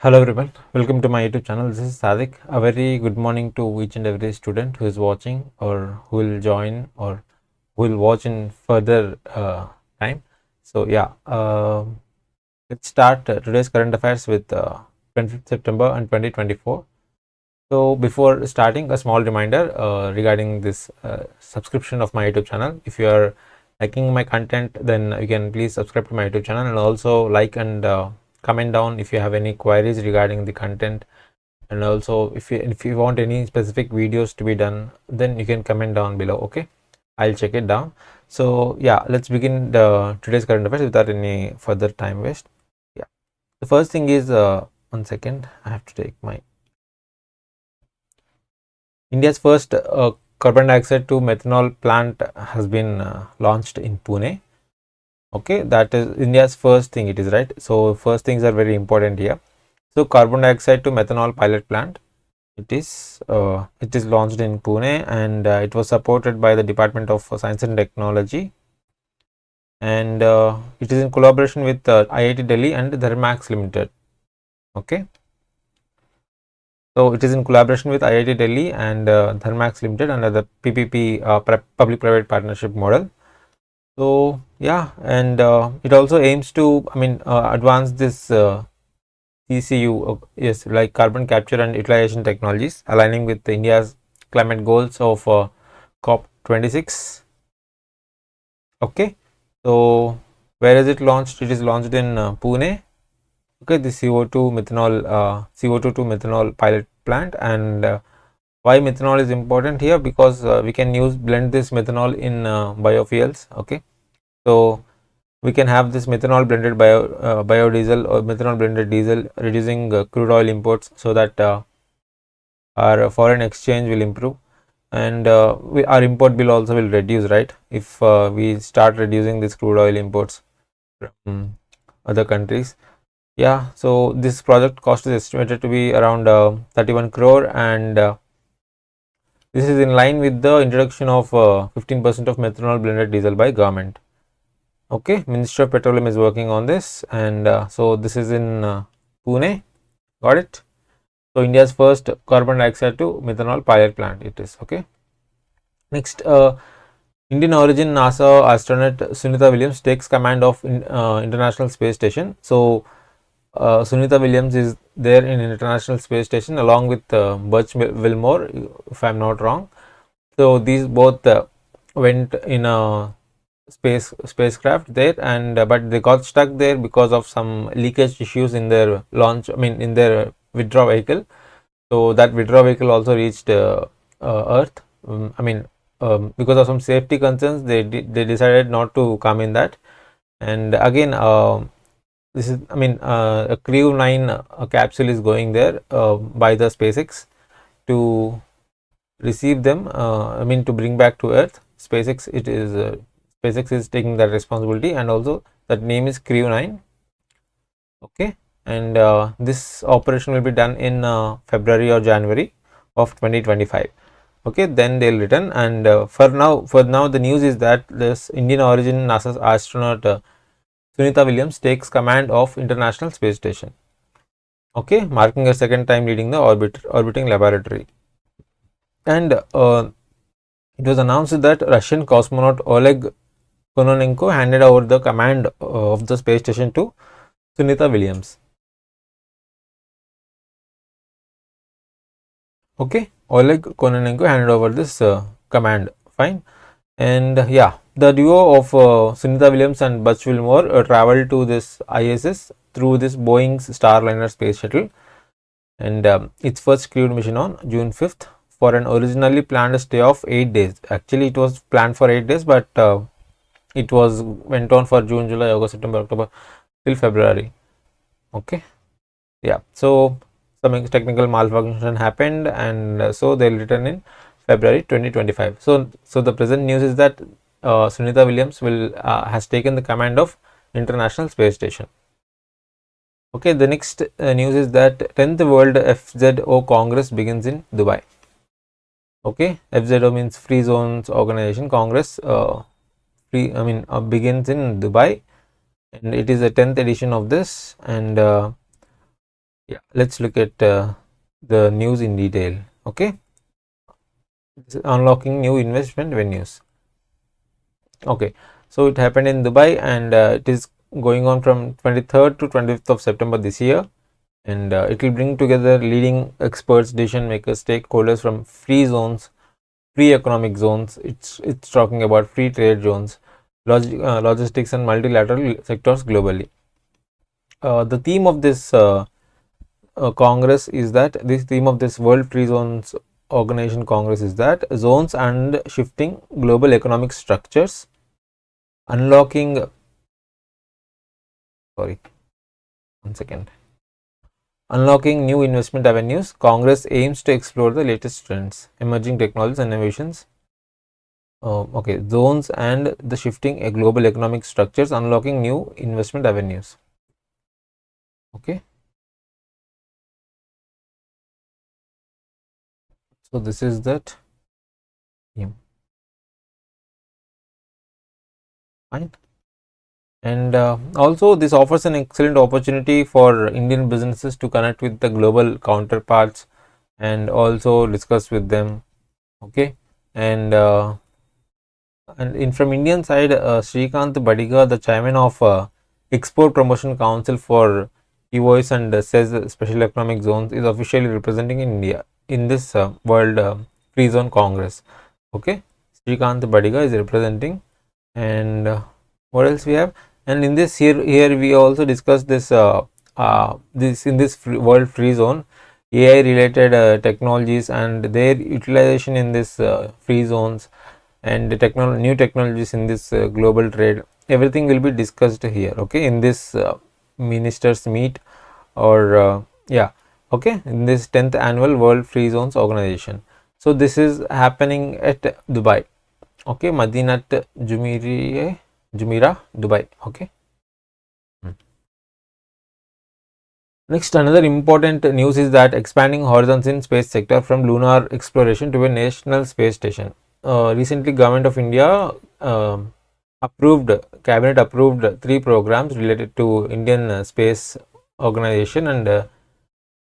Hello everyone, welcome to my YouTube channel. This is Sadique. A very good morning to each and every student who is watching or who will join or who will watch in further time. So yeah, let's start today's current affairs with 25th September and 2024. So before starting, a small reminder regarding this subscription of my YouTube channel. If you are liking my content, then you can please subscribe to my YouTube channel and also like and comment down if you have any queries regarding the content, and also if you want any specific videos to be done, then you can comment down below. Okay, I'll check it down. So yeah, let's begin the today's current affairs without any further time waste. Yeah, the first thing is 1 second, I have to take my India's first carbon dioxide to methanol plant has been launched in Pune. Okay, that is India's first thing, it is right. So first things are very important here. So carbon dioxide to methanol pilot plant, it is launched in Pune, and it was supported by the Department of Science and Technology, and it is in collaboration with IIT Delhi and Thermax Limited. Okay, so it is in collaboration with IIT Delhi and Thermax Limited under the PPP public private partnership model. So yeah, and it also aims to advance this CCU, yes, like carbon capture and utilization technologies, aligning with India's climate goals of COP26. Okay, so where is it launched? It is launched in Pune. Okay, the CO2 to methanol pilot plant. And why methanol is important here? Because we can blend this methanol in biofuels. Okay, so we can have this methanol blended biodiesel or methanol blended diesel, reducing crude oil imports, so that our foreign exchange will improve, and our import bill also will reduce, right, if we start reducing this crude oil imports from other countries. Yeah, so this project cost is estimated to be around 31 crore, and this is in line with the introduction of 15% of methanol blended diesel by government. Okay, Ministry of Petroleum is working on this, and so this is in Pune. Got it? So India's first carbon dioxide to methanol pilot plant it is. Okay, next, Indian origin NASA astronaut Sunita Williams takes command of International Space Station. So Sunita Williams is there in International Space Station along with Butch Wilmore, if I'm not wrong. So these both went in a spacecraft there, and but they got stuck there because of some leakage issues in their launch, in their withdraw vehicle. So that withdraw vehicle also reached Earth. Because of some safety concerns, they decided not to come in that. And again, this is a Crew 9 capsule is going there by the SpaceX to receive them. To bring back to Earth. SpaceX is taking that responsibility, and also that name is Crew 9. Okay, and this operation will be done in February or January of 2025. Okay, then they'll return, and for now the news is that this Indian origin NASA astronaut Sunita Williams takes command of International Space Station. Okay, marking her second time leading the orbiting laboratory. And it was announced that Russian cosmonaut Oleg Kononenko handed over the command of the space station to Sunita Williams. Okay, Oleg Kononenko handed over this command. Fine. And yeah, the duo of Sunita Williams and Butch Wilmore traveled to this ISS through this Boeing's Starliner space shuttle, and its first crewed mission on June 5th for an originally planned stay of 8 days. Actually, it was planned for 8 days, but it went on for June, July, August, September, October till February. Okay, yeah. So some technical malfunction happened, and so they'll return in February 2025. So the present news is that Sunita Williams has taken the command of International Space Station. Okay, the next news is that 10th World FZO Congress begins in Dubai. Okay, FZO means Free Zones Organization Congress. Begins in Dubai, and it is the 10th edition of this, and Yeah, let's look at the news in detail. Okay, this is unlocking new investment venues. Okay, so it happened in Dubai, and it is going on from 23rd to 25th of September this year, and it will bring together leading experts, decision makers, stakeholders from free zones, free economic zones. It's talking about free trade zones, logistics, and multilateral sectors globally. The theme of this Congress is that this theme of this World Free Zones Organization Congress is that zones and shifting global economic structures, unlocking. Sorry, one second. Unlocking new investment avenues. Congress aims to explore the latest trends, emerging technologies, and innovations. Okay, zones and the shifting global economic structures, unlocking new investment avenues. Okay. So this is that. Yeah. Fine. And also this offers an excellent opportunity for Indian businesses to connect with the global counterparts and also discuss with them. Okay. And in from Indian side, Srikanth Badiga, the chairman of Export Promotion Council for EOS and says Special Economic Zones, is officially representing India in this World Free Zone Congress. Okay, Srikanth Badiga is representing, and what else we have? And in this here we also discussed this this in this World Free Zone, AI related technologies and their utilization in this free zones, and the new technologies in this global trade. Everything will be discussed here. Okay, in this ministers meet, or yeah, okay, in this 10th annual World Free Zones Organization. So this is happening at Dubai. Okay, Madinat Jumeirah, Dubai. Okay. Next, another important news is that expanding horizons in space sector from lunar exploration to a national space station. Recently, Government of India cabinet approved 3 programs related to Indian Space Organization, and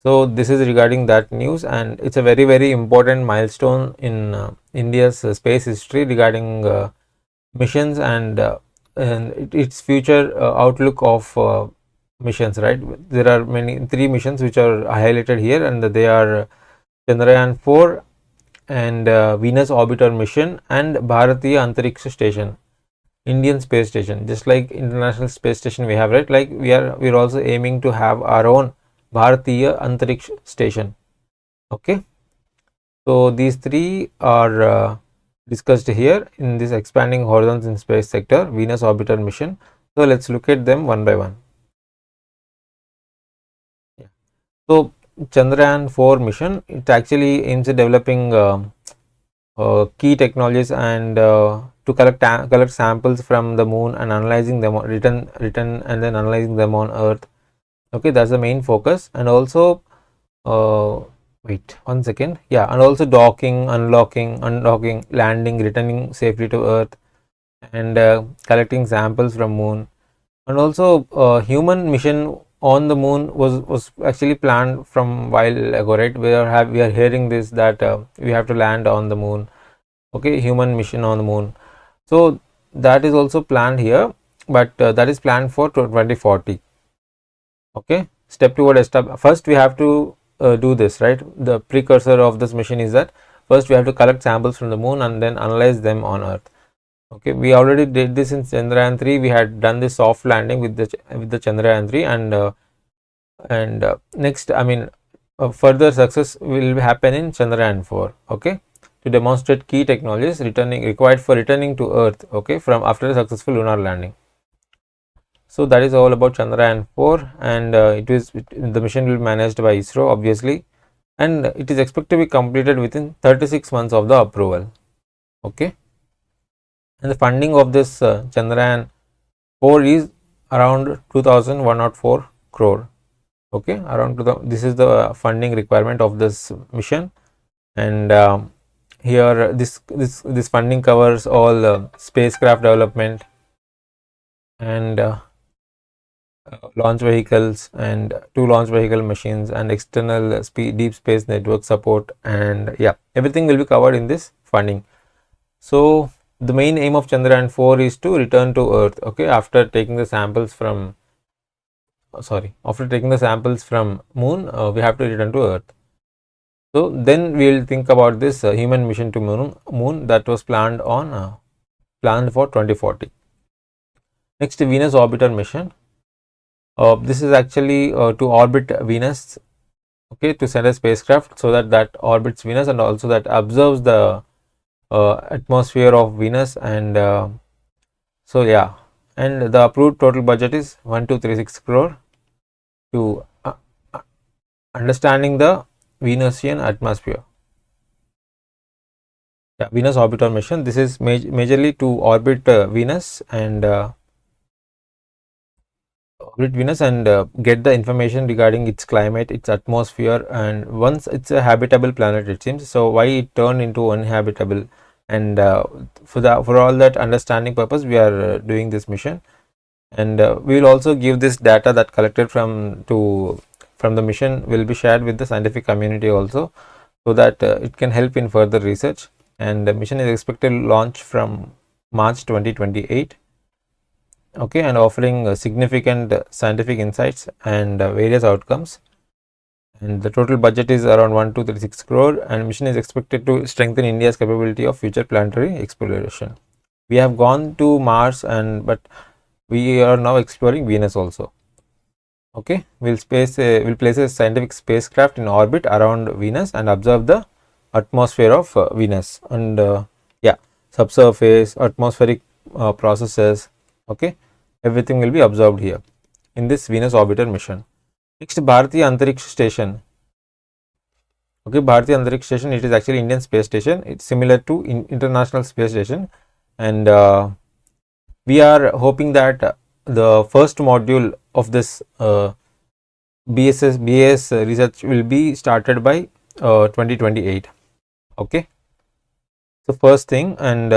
so this is regarding that news, and it's a very important milestone in India's space history regarding missions and its future outlook of missions, right? There are 3 missions which are highlighted here, and they are Chandrayaan 4 and Venus Orbiter Mission and Bharatiya Antariksha Station, Indian Space Station. Just like International Space Station we have, right? Like we're also aiming to have our own Bharatiya Antariksha Station. Okay, so these 3 are discussed here in this expanding horizons in space sector, Venus Orbiter Mission. So let's look at them one by one. Yeah. So Chandrayaan 4 mission, it actually aims at developing key technologies and to collect samples from the moon and analyzing them, return and then analyzing them on Earth. Okay, that's the main focus. And also wait one second, yeah, and also docking, unlocking, landing, returning safely to Earth, and collecting samples from moon. And also human mission on the moon was actually planned from while ago, right? We are hearing this, that we have to land on the moon. Okay, human mission on the moon, so that is also planned here, but that is planned for 2040. Okay, step toward first we have to do this, right? The precursor of this mission is that first we have to collect samples from the moon and then analyze them on Earth. Okay, we already did this in Chandrayaan 3. We had done the soft landing with the Chandrayaan 3, and next, I mean, further success will happen in Chandrayaan 4. Okay, to demonstrate key technologies required for returning to Earth. Okay, from after a successful lunar landing. So that is all about Chandrayaan 4, and the mission will be managed by ISRO, obviously, and it is expected to be completed within 36 months of the approval. Okay, and the funding of this Chandrayaan 4 is around 2104 crore. Okay, around this is the funding requirement of this mission, and here this funding covers all spacecraft development and launch vehicles and 2 launch vehicle machines and external deep space network support, and yeah, everything will be covered in this funding. So the main aim of Chandrayaan 4 is to return to Earth, okay, after taking the samples from Moon, we have to return to Earth. So then we will think about this human mission to Moon that was planned for 2040. Next, Venus orbiter mission. This is actually to orbit Venus, okay, to send a spacecraft so that orbits Venus and also that observes the atmosphere of Venus, and so yeah, and the approved total budget is 1236 crore to understanding the Venusian atmosphere. Yeah, Venus orbiter mission. This is majorly to orbit Venus and get the information regarding its climate, its atmosphere, and once it's a habitable planet, it seems. So why it turned into uninhabitable, and for all that understanding purpose, we are doing this mission, and we will also give this data that collected from the mission will be shared with the scientific community also, so that it can help in further research. And the mission is expected to launch from March 2028. Okay, and offering significant scientific insights and various outcomes, and the total budget is around 1236 crore, and mission is expected to strengthen India's capability of future planetary exploration. We have gone to Mars, but we are now exploring Venus also. Okay, we'll place a scientific spacecraft in orbit around Venus and observe the atmosphere of Venus, and yeah, subsurface, atmospheric processes, okay, everything will be observed here in this Venus orbiter mission. Next, Bharatiya Antariksha Station. Okay, Bharatiya Antariksha Station, it is actually Indian space station. It's similar to International Space Station, and we are hoping that the first module of this BAS research will be started by 2028. Okay, so first thing, and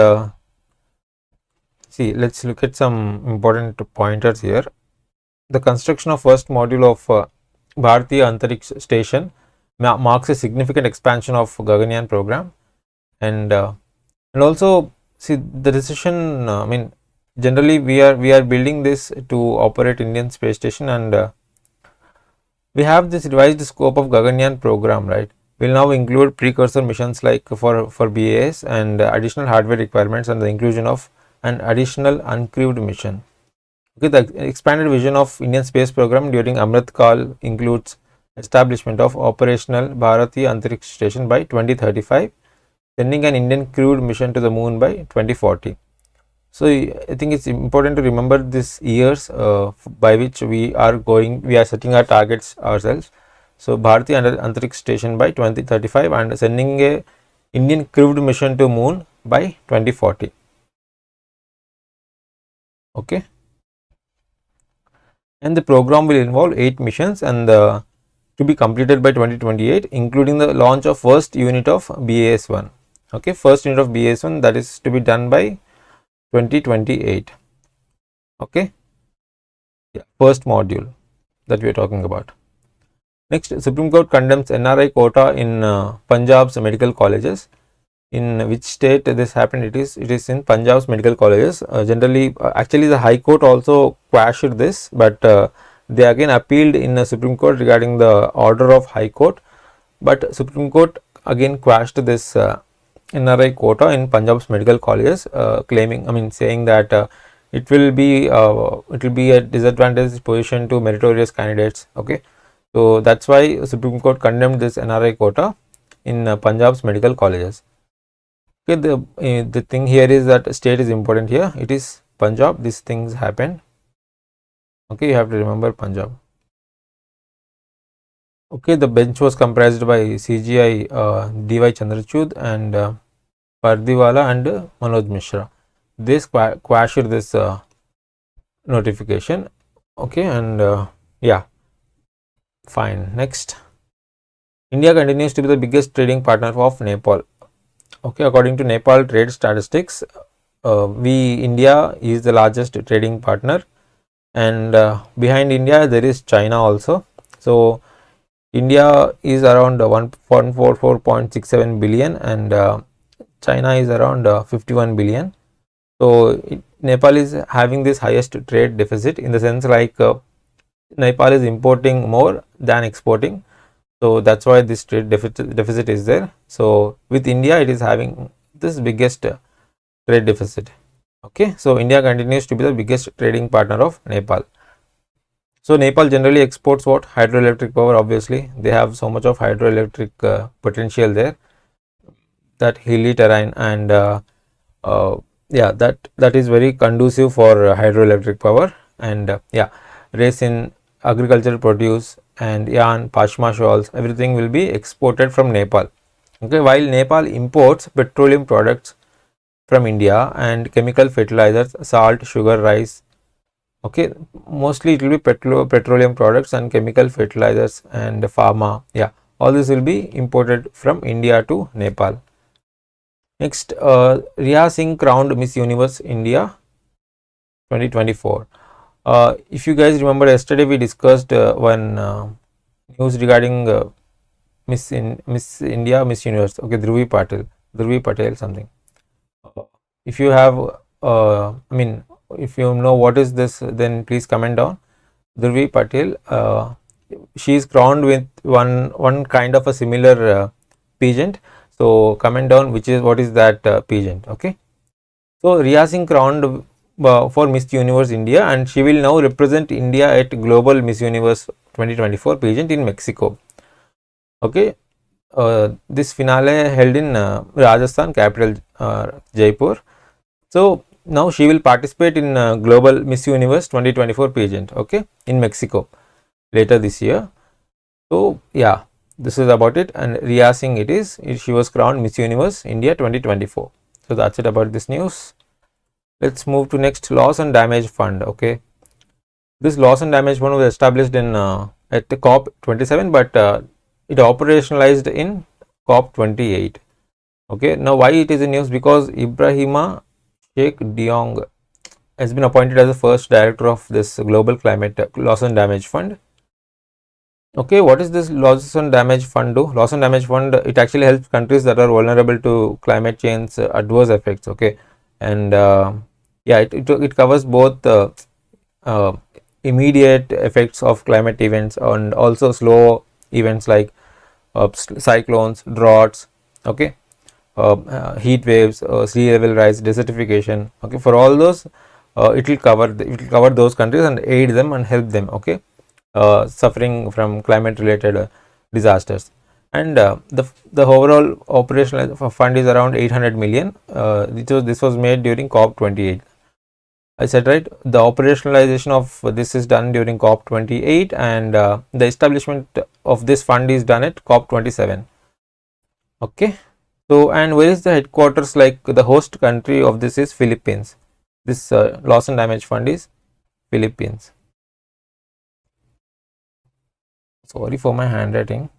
see, let's look at some important pointers here. The construction of first module of Bharatiya Antariksha Station marks a significant expansion of Gaganyaan program, and also see the decision. I mean, generally we are building this to operate Indian space station, and we have this revised scope of Gaganyaan program, right? Will now include precursor missions like for BAS and additional hardware requirements, and the inclusion of an additional uncrewed mission. Okay, the expanded vision of Indian space program during Amrit Kal includes establishment of operational Bharatiya Antariksha Station by 2035, sending an Indian crewed mission to the moon by 2040. So I think it's important to remember these years by which we are setting our targets ourselves. So Bharatiya Antariksha Station by 2035 and sending a Indian crewed mission to moon by 2040. Okay, and the program will involve 8 missions and to be completed by 2028, including the launch of first unit of BAS1. Okay, first unit of BAS1, that is to be done by 2028. Okay, yeah, first module that we are talking about. Next, Supreme Court condemns NRI quota in Punjab's medical colleges. In which state this happened? It is in Punjab's medical colleges. Generally, actually the High Court also quashed this, but they again appealed in the Supreme Court regarding the order of High Court, but Supreme Court again quashed this NRI quota in Punjab's medical colleges, saying that it will be a disadvantaged position to meritorious candidates. Okay, so that's why Supreme Court condemned this NRI quota in Punjab's medical colleges. Okay, the thing here is that state is important here. It is Punjab. These things happen. Okay, you have to remember Punjab. Okay, the bench was comprised by CGI DY Chandrachud and Pardiwala and Manoj Mishra. This quashed this notification. Okay, and yeah, fine. Next, India continues to be the biggest trading partner of Nepal. Okay, according to Nepal trade statistics, India is the largest trading partner, and behind India there is China also. So India is around 144.67 billion and China is around 51 billion. So Nepal is having this highest trade deficit, in the sense like Nepal is importing more than exporting. So that's why this trade deficit is there. So with India, it is having this biggest trade deficit. Okay, so India continues to be the biggest trading partner of Nepal. So Nepal generally exports what? Hydroelectric power. Obviously, they have so much of hydroelectric potential there, that hilly terrain, and uh, yeah, that is very conducive for hydroelectric power. And yeah, race in agricultural produce and yarn, pashma shawls, everything will be exported from Nepal. Okay, while Nepal imports petroleum products from India and chemical fertilizers, salt, sugar, rice. Okay, mostly it will be petroleum products and chemical fertilizers and pharma. Yeah, all this will be imported from India to Nepal. Next, Rhea Singh crowned Miss Universe India 2024. If you guys remember, yesterday we discussed one news regarding Miss India, Miss Universe. Okay, Dhruvi Patel something. If you have, if you know what is this, then please comment down. Dhruvi Patel, she is crowned with one kind of a similar pageant. So comment down what is that pageant. Okay. So Rhea Singh crowned for Miss Universe India, and she will now represent India at Global Miss Universe 2024 pageant in Mexico. Okay, this finale held in Rajasthan capital, Jaipur. So now she will participate in Global Miss Universe 2024 pageant. Okay, in Mexico later this year. So yeah, this is about it. And Rhea Singh she was crowned Miss Universe India 2024. So that's it about this news. Let's move to next, loss and damage fund. Okay, this loss and damage fund was established in at the COP 27, but it operationalized in COP 28. Okay, now why it is in news? Because Ibrahima Sheikh Diong has been appointed as the first director of this global climate loss and damage fund. Okay, what is this loss and damage fund do? Loss and damage fund, it actually helps countries that are vulnerable to climate change adverse effects. Okay, and yeah, it covers both immediate effects of climate events and also slow events like cyclones, droughts. Okay, heat waves, sea level rise, desertification. Okay, for all those, it will cover those countries and aid them and help them. Okay, suffering from climate related disasters. And the overall operational fund is around 800 million. This was made during COP 28. I said right, the operationalization of this is done during COP 28, and the establishment of this fund is done at COP 27. Okay, so and where is the headquarters? Like the host country of this is Philippines. This loss and damage fund is Philippines. Sorry for my handwriting.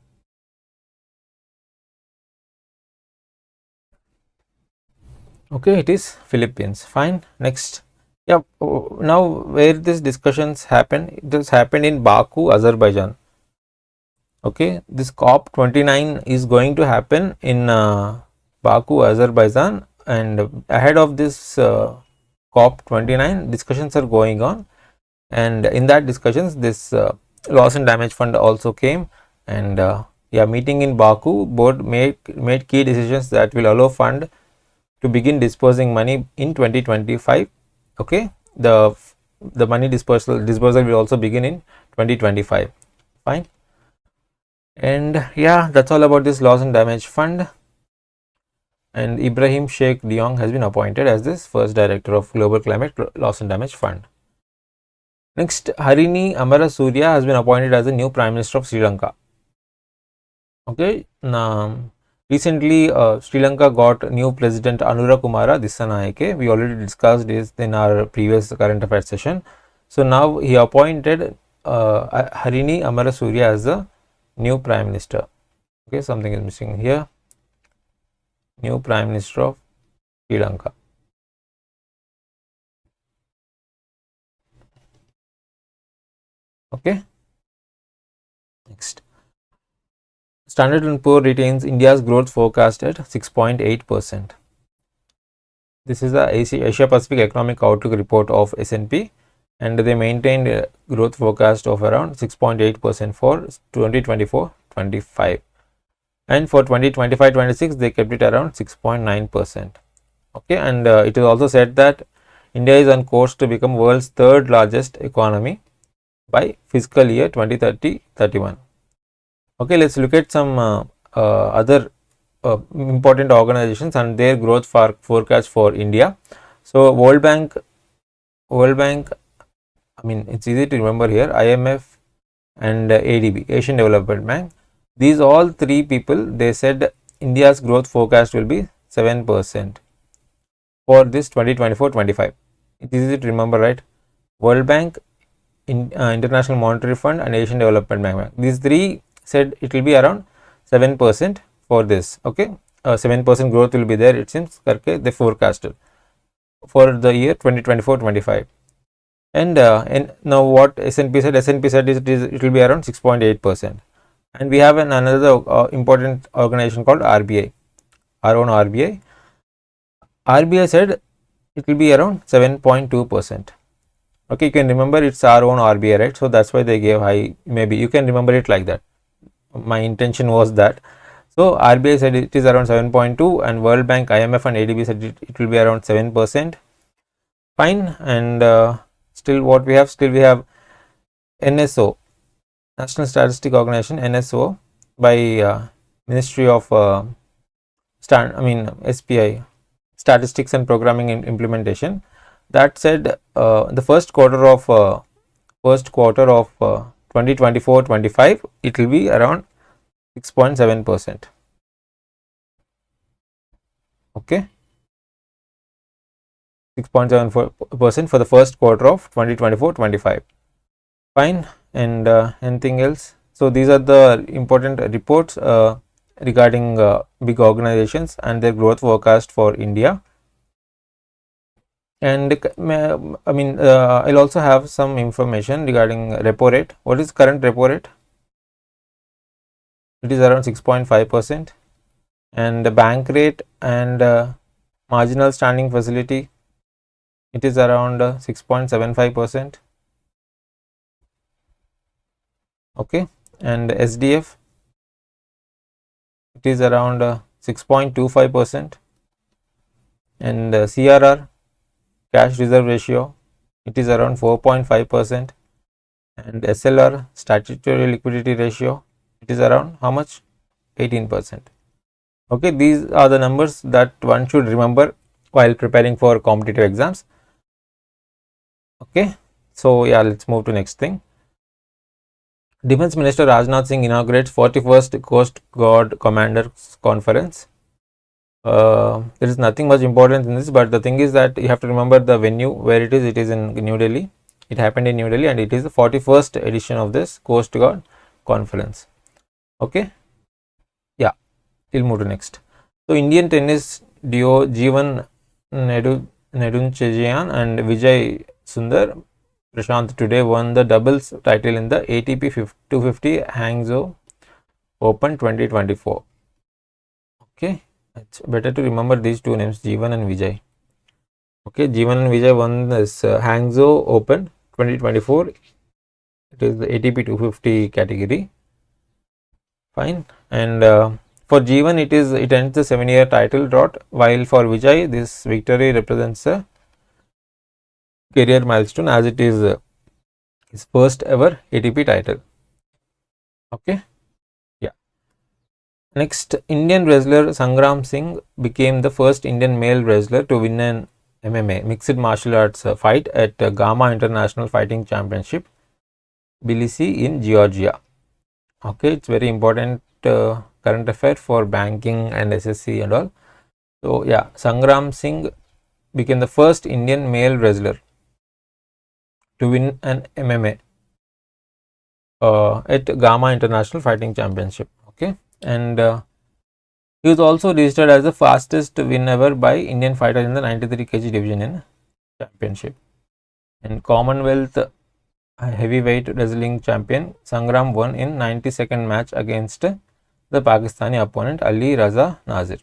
Okay, it is Philippines. Fine. Next. Yeah, now where these discussions happen, it has happened in Baku, Azerbaijan. Okay, this COP 29 is going to happen in Baku, Azerbaijan, and ahead of this COP 29, discussions are going on, and in that discussions, this loss and damage fund also came, and yeah, meeting in Baku, board made key decisions that will allow fund to begin dispersing money in 2025. Okay, the money dispersal will also begin in 2025. Fine. And yeah, that's all about this loss and damage fund. And Ibrahim Sheikh Diong has been appointed as this first director of Global Climate Loss and Damage Fund. Next, Harini Amarasuriya has been appointed as the new Prime Minister of Sri Lanka. Okay, now recently Sri Lanka got new President Kumara Dissanayake. We already discussed this in our previous current affairs session. So now he appointed Harini Amarasuriya as the new Prime Minister. Okay, something is missing here. New Prime Minister of Sri Lanka. Okay. Next, Standard & Poor retains India's growth forecast at 6.8%. This is the Asia Pacific Economic Outlook report of S&P, and they maintained a growth forecast of around 6.8% for 2024-25, and for 2025-26 they kept it around 6.9%. Okay, and it is also said that India is on course to become world's third largest economy by fiscal year 2030-31. Okay, let's look at some other important organizations and their growth forecast for India. So World Bank, I mean, it's easy to remember here, IMF and ADB, Asian Development Bank. These all three people, they said India's growth forecast will be 7% for this 2024-25. It's easy to remember, right? World Bank, International Monetary Fund and Asian Development Bank. These three said it will be around 7% for this. Okay, 7% growth will be there, it seems. They forecasted for the year 2024-25. And now what S&P said? S&P said it will be around 6.8%. And we have another important organization called RBI, our own RBI. RBI said it will be around 7.2%. Okay, you can remember it's our own RBI, right? So that's why they gave high. Maybe you can remember it like that. My intention was that. So RBI said it is around 7.2, and World Bank, IMF and ADB said it will be around 7%. Fine. And still what we have? Still we have NSO, National Statistic Organization, NSO, by Ministry of SPI, Statistics and Programming Implementation. That said the first quarter of 2024-25 it will be around 6.7%. Okay, 6.74% for the first quarter of 2024-25. Fine. And anything else? So these are the important reports regarding big organizations and their growth forecast for India. And I'll also have some information regarding repo rate. What is current repo rate? It is around 6.5%. And the bank rate and marginal standing facility, it is around 6.75%. Okay, and SDF, it is around 6.25%. And CRR, cash reserve ratio, it is around 4.5%. And SLR, statutory liquidity ratio, it is around how much? 18%. Okay, these are the numbers that one should remember while preparing for competitive exams. Okay, so yeah, let's move to next thing. Defense Minister Rajnath Singh inaugurates 41st Coast Guard Commanders Conference. There is nothing much important in this, but the thing is that you have to remember the venue where it is. It is in New Delhi. It happened in New Delhi, and it is the 41st edition of this Coast Guard Conference. Okay, yeah, we'll move to next. So Indian tennis duo Jeevan Chandrayaan and Vijay Sundar Prashant today won the doubles title in the ATP 250 Hangzhou Open 2024. Okay, it's better to remember these two names, Jeevan and Vijay. Okay, Jeevan and Vijay won this Hangzhou Open 2024. It is the ATP 250 category. Fine. And for Jeevan, it ends the 7-year title drought, while for Vijay, this victory represents a career milestone, as it is his first ever ATP title. Okay, yeah. Next, Indian wrestler Sangram Singh became the first Indian male wrestler to win an MMA mixed martial arts fight at Gamma International Fighting Championship, Tbilisi in Georgia. Okay, it's very important current affair for banking and SSC and all. So yeah, Sangram Singh became the first Indian male wrestler to win an MMA at Gamma International Fighting Championship. Okay, and he was also registered as the fastest win ever by Indian fighter in the 93 kg division in championship. And Commonwealth heavyweight wrestling champion Sangram won in 92nd match against the Pakistani opponent Ali Raza Nazir.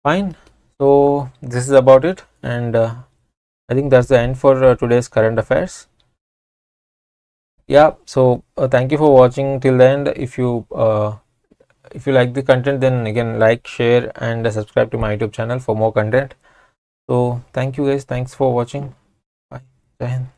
Fine. So this is about it, and I think that's the end for today's current affairs. Yeah. So thank you for watching till the end. If you like the content, then again like, share, and subscribe to my YouTube channel for more content. So thank you guys. Thanks for watching. Bye. Jai Hind.